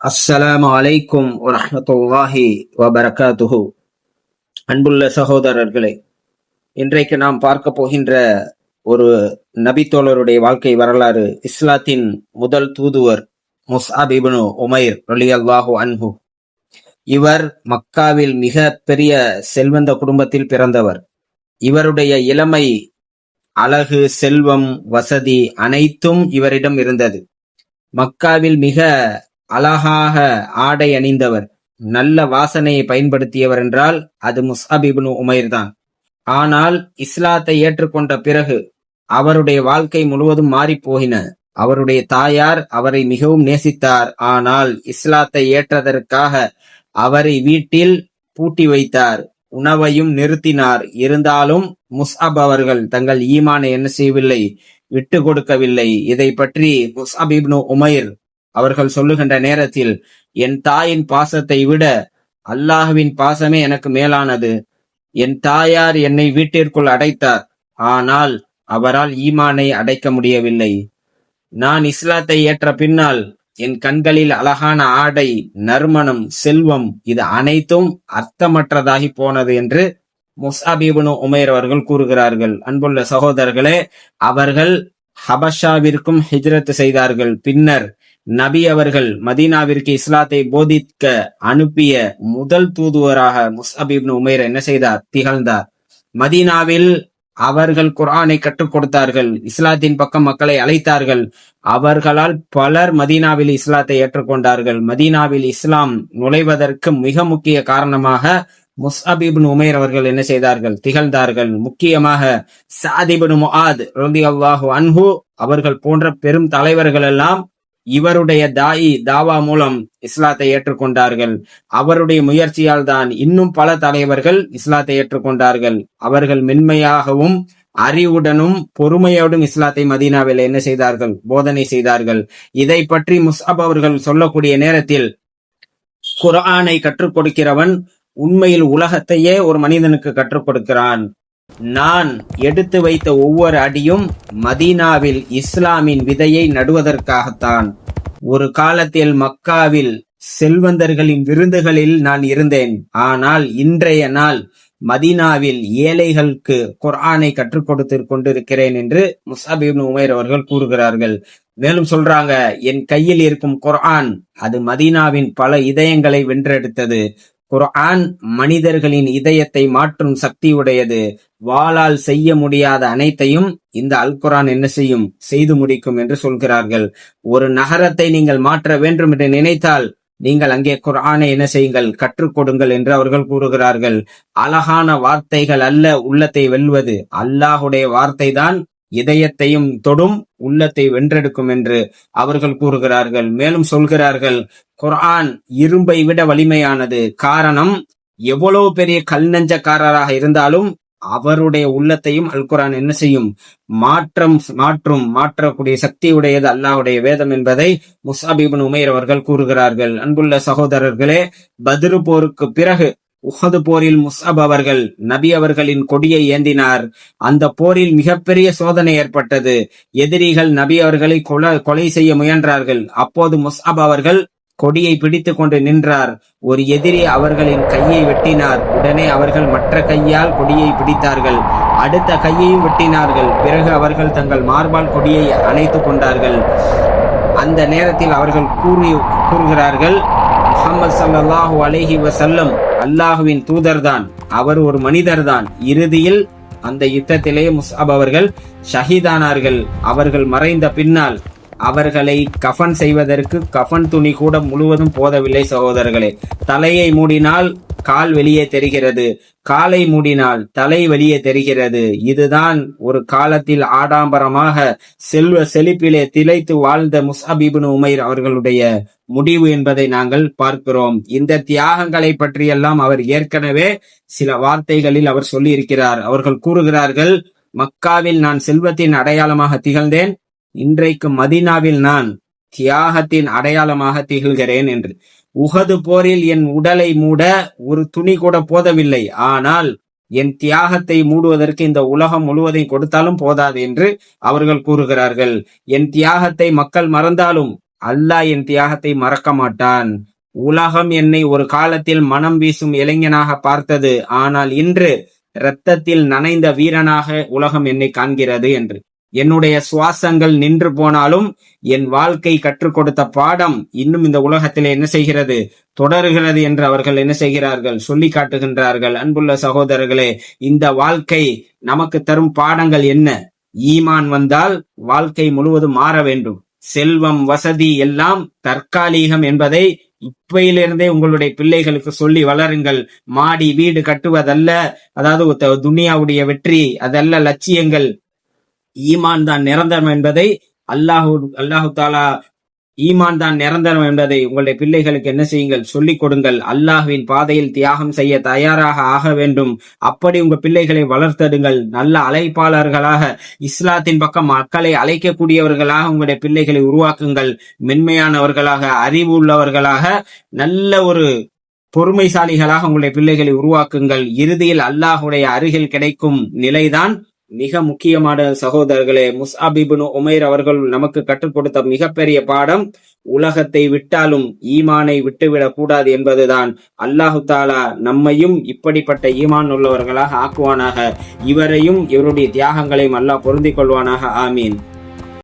அஸ்ஸலாமு அலைக்கும் வரஹ்மத்துல்லாஹி வபரகாத்துஹு. அன்புள்ள சகோதரர்களே, இன்றைக்கு நாம் பார்க்க போகின்ற ஒரு நபித்தோழருடைய வாழ்க்கை வரலாறு இஸ்லாத்தின் முதல் தூதுவர் முஸ்அப் இப்னு உமைர் ரலியல்லாஹு அன்ஹு. இவர் மக்காவில் மிக பெரிய செல்வந்த குடும்பத்தில் பிறந்தவர். இவருடைய இளமை, அழகு, செல்வம், வசதி அனைத்தும் இவரிடம் இருந்தது. மக்காவில் மிக அழகாக ஆடை அணிந்தவர், நல்ல வாசனையை பயன்படுத்தியவர் என்றால் அது முஸ்அப் இப்னு உமைர் தான். ஆனால் இஸ்லாத்தை ஏற்றுக்கொண்ட பிறகு அவருடைய வாழ்க்கை முழுவதும் மாறிப் போயின. அவருடைய தாயார் அவரை மிகவும் நேசித்தார். ஆனால் இஸ்லாத்தை ஏற்றதற்காக அவரை வீட்டில் பூட்டி வைத்தார், உணவையும் நிறுத்தினார். இருந்தாலும் முஸ்அப் அவர்கள் தங்கள் ஈமானை என்ன செய்யவில்லை, விட்டு கொடுக்கவில்லை. இதை பற்றி முஸ்அப் இப்னு உமைர் அவர்கள் சொல்லுகின்ற நேரத்தில், என் தாயின் பாசத்தை விட அல்லாஹ்வின் பாசமே எனக்கு மேலானது. என் தாயார் என்னை வீட்டிற்குள் அடைத்தார், ஆனால் அவரால் ஈமானை அடைக்க முடியவில்லை. நான் இஸ்லாத்தை ஏற்ற பின்னால் என் கண்களில் அழகான ஆடை, நறுமணம், செல்வம் இது அனைத்தும் அர்த்தமற்றதாகி போனது என்று முஸ்அப் இப்னு உமைர் அவர்கள் கூறுகிறார்கள். அன்புள்ள சகோதரர்களே, அவர்கள் ஹபஷாவிற்கும் ஹிஜ்ரத் செய்தார்கள். பின்னர் நபி அவர்கள் மதீனாவிற்கு இஸ்லாத்தை போதிக்க அனுப்பிய முதல் தூதுவராக முஸ்அப் இப்னு உமைர் என்ன செய்தார், திகழ்ந்தார். மதீனாவில் அவர்கள் குர்ஆனை கற்றுக் கொடுத்தார்கள், இஸ்லாத்தின் பக்கம் மக்களை அழைத்தார்கள். அவர்களால் பலர் மதீனாவில் இஸ்லாத்தை ஏற்றுக்கொண்டார்கள். மதீனாவில் இஸ்லாம் நுழைவதற்கு மிக முக்கிய காரணமாக முஸ்அப் இப்னு உமைர் அவர்கள் என்ன செய்தார்கள், திகழ்ந்தார்கள். முக்கியமாக சஅத் இப்னு முஆத் ரலியல்லாஹு அன்ஹு அவர்கள் போன்ற பெரும் தலைவர்கள் எல்லாம் இவருடைய தாவா மூலம் இஸ்லாத்தை ஏற்றுக்கொண்டார்கள். அவருடைய முயற்சியால் தான் இன்னும் பல தலைவர்கள் இஸ்லாத்தை ஏற்றுக்கொண்டார்கள். அவர்கள் மென்மையாகவும் அறிவுடனும் பொறுமையோடும் இஸ்லாத்தை மதீனாவில் என்ன செய்தார்கள், போதனை செய்தார்கள். இதை பற்றி முஸ்அப் அவர்கள் சொல்லக்கூடிய நேரத்தில், குர்ஆனை கற்றுக் கொடுக்கிறவன் உண்மையில் உலகத்தையே ஒரு மனிதனுக்கு கற்றுக் கொடுக்கிறான். நான் எடுத்து வைத்த ஒவ்வொரு அடியும் மதீனாவில் இஸ்லாமின் விதையை நடுவதற்காகத்தான். ஒரு காலத்தில் மக்காவில் செல்வந்தர்களின் விருந்துகளில் நான் இருந்தேன். ஆனால் இன்றைய நாள் மதீனாவில் ஏழைகளுக்கு குர்ஆனை கற்றுக் கொடுத்து கொண்டிருக்கிறேன் என்று முஸ்அப் இப்னு உமைர் அவர்கள் கூறுகிறார்கள். மேலும் சொல்றாங்க, என் கையில் இருக்கும் குர்ஆன் அது மதீனாவின் பல இதயங்களை வென்றெடுத்தது. குர்ஆன் மனிதர்களின் இதயத்தை மாற்றும் சக்தி உடையது. வாளால் செய்ய முடியாத அனைத்தையும் இந்த அல் குர்ஆன் என்ன செய்யும், செய்து முடிக்கும் என்று சொல்கிறார்கள். ஒரு நகரத்தை நீங்கள் மாற்ற வேண்டும் என்று நினைத்தால் நீங்கள் அங்கே குர்ஆனை என்ன செய்யுங்கள், கற்றுக் கொடுங்கள் என்று அவர்கள் கூறுகிறார்கள். அழகான வார்த்தைகள் அல்ல உள்ளத்தை வெல்வது, அல்லாஹுடைய வார்த்தை தான் இதயத்தையும் தொடும், உள்ளத்தை வென்றெடுக்கும் என்று அவர்கள் கூறுகிறார்கள். மேலும் சொல்கிறார்கள், குர்ஆன் இரும்பை விட வலிமையானது. காரணம், எவ்வளவு பெரிய கல் நெஞ்சக்காரராக இருந்தாலும் அவருடைய உள்ளத்தையும் அல் குர்ஆன் என்ன செய்யும், மாற்றக்கூடிய சக்தி உடையது அல்லாஹ்வுடைய வேதம் என்பதை முஸ்அப் இப்னு உமைர் அவர்கள் கூறுகிறார்கள். அன்புள்ள சகோதரர்களே, பத்ரு போருக்கு பிறகு உஹது போரில் முஸ்அப் அவர்கள் நபி அவர்களின் கொடியை ஏந்தினார். அந்த போரில் மிகப்பெரிய சோதனை ஏற்பட்டது. எதிரிகள் நபி அவர்களை கொலை செய்ய முயன்றார்கள். அப்போது முஸ்அப் அவர்கள் கொடியை பிடித்துக் கொண்டு நின்றார். ஒரு எதிரி அவர்களின் கையை வெட்டினார். உடனே அவர்கள் மற்ற கையால் கொடியை பிடித்தார்கள். அடுத்த கையையும் வெட்டினார்கள். பிறகு அவர்கள் தங்கள் மார்பால் கொடியை அணைத்துக் கொண்டார்கள். அந்த நேரத்தில் அவர்கள் கூறுகிறார்கள், முஹம்மது ஸல்லல்லாஹு அலைஹி வஸல்லம் அல்லாஹுவின் தூதர்தான், அவர் ஒரு மனிதர்தான். இறுதியில் அந்த யுத்தத்திலே முஸ்அப் அவர்கள் ஷஹீதானார்கள். அவர்கள் மறைந்த பின்னால் அவர்களை கஃன் செய்வதற்கு கஃன் துணி கூட முழுவதும் போதவில்லை. சகோதரர்களே, தலையை மூடினால் கால் வெளியே தெரிகிறது, காலை மூடினால் தலை வெளியே தெரிகிறது. இதுதான் ஒரு காலத்தில் ஆடம்பரமாக செல்வ செழிப்பிலே திளைத்து வாழ்ந்த முஸ்அப் இப்னு உமைர் அவர்களுடைய முடிவு என்பதை நாங்கள் பார்க்கிறோம். இந்த தியாகங்களை பற்றியெல்லாம் அவர் ஏற்கனவே சில வார்த்தைகளில் அவர் சொல்லி இருக்கிறார். அவர்கள் கூறுகிறார்கள், மக்காவில் நான் செல்வத்தின் அடையாளமாக திகழ்ந்தேன், இன்றைக்கு மதீனாவில் நான் தியாகத்தின் அடையாளமாக திகழ்கிறேன் என்று. உஹது போரில் என் உடலை மூட ஒரு துணி கூட போதவில்லை, ஆனால் என் தியாகத்தை மூடுவதற்கு இந்த உலகம் முழுவதையும் கொடுத்தாலும் போதாது என்று அவர்கள் கூறுகிறார்கள். என் தியாகத்தை மக்கள் மறந்தாலும் அல்லாஹ் என் தியாகத்தை மறக்க மாட்டான். உலகம் என்னை ஒரு காலத்தில் மனம் வீசும் இளைஞனாக பார்த்தது, ஆனால் இன்று இரத்தத்தில் நனைந்த வீரனாக உலகம் என்னை காண்கிறது என்று. என்னுடைய சுவாசங்கள் நின்று போனாலும் என் வாழ்க்கை கற்றுக் கொடுத்த பாடம் இன்னும் இந்த உலகத்தில் என்ன செய்கிறது, தொடருகிறது என்று அவர்கள் என்ன செய்கிறார்கள், சொல்லி காட்டுகின்றார்கள். அன்புள்ள சகோதரர்களே, இந்த வாழ்க்கை நமக்கு தரும் பாடங்கள் என்ன? ஈமான் வந்தால் வாழ்க்கை முழுவதும் மாற வேண்டும். செல்வம் வசதி எல்லாம் தற்காலிகம் என்பதை இப்பையிலிருந்தே உங்களுடைய பிள்ளைகளுக்கு சொல்லி வளருங்கள். மாடி வீடு கட்டுவதல்ல, அதாவது துனியாவுடைய வெற்றி அதல்ல லட்சியங்கள். ஈமான் தான் நிரந்தரம் என்பதை அல்லாஹு தாலா ஈமான் தான் நிரந்தரம் என்பதை உங்களுடைய பிள்ளைகளுக்கு என்ன செய்யுங்கள், சொல்லிக் கொடுங்கள். அல்லாஹ்வின் பாதையில் தியாகம் செய்ய தயாராக ஆக வேண்டும். அப்படி உங்க பிள்ளைகளை வளர்த்தடுங்கள். நல்ல அழைப்பாளர்களாக, இஸ்லாத்தின் பக்கம் மக்களை அழைக்கக்கூடியவர்களாக உங்களுடைய பிள்ளைகளை உருவாக்குங்கள். மென்மையானவர்களாக, அறிவு உள்ளவர்களாக, நல்ல ஒரு பொறுமைசாலிகளாக உங்களுடைய பிள்ளைகளை உருவாக்குங்கள். இறுதியில் அல்லாஹுடைய அருகில் கிடைக்கும் நிலைதான் மிக முக்கியமான சகோதரர்களே. முஸ்அப் இப்னு உமைர் அவர்கள் நமக்கு கற்றுக் கொடுத்த மிகப்பெரிய பாடம், உலகத்தை விட்டாலும் ஈமானை விட்டுவிடக் கூடாது என்பதுதான். அல்லாஹு தாலா நம்மையும் இப்படிப்பட்ட ஈமான் உள்ளவர்களாக ஆக்குவானாக. இவரையும் இவருடைய தியாகங்களையும் அல்லாஹ் பொருந்திக் கொள்வானாக. ஆமீன்.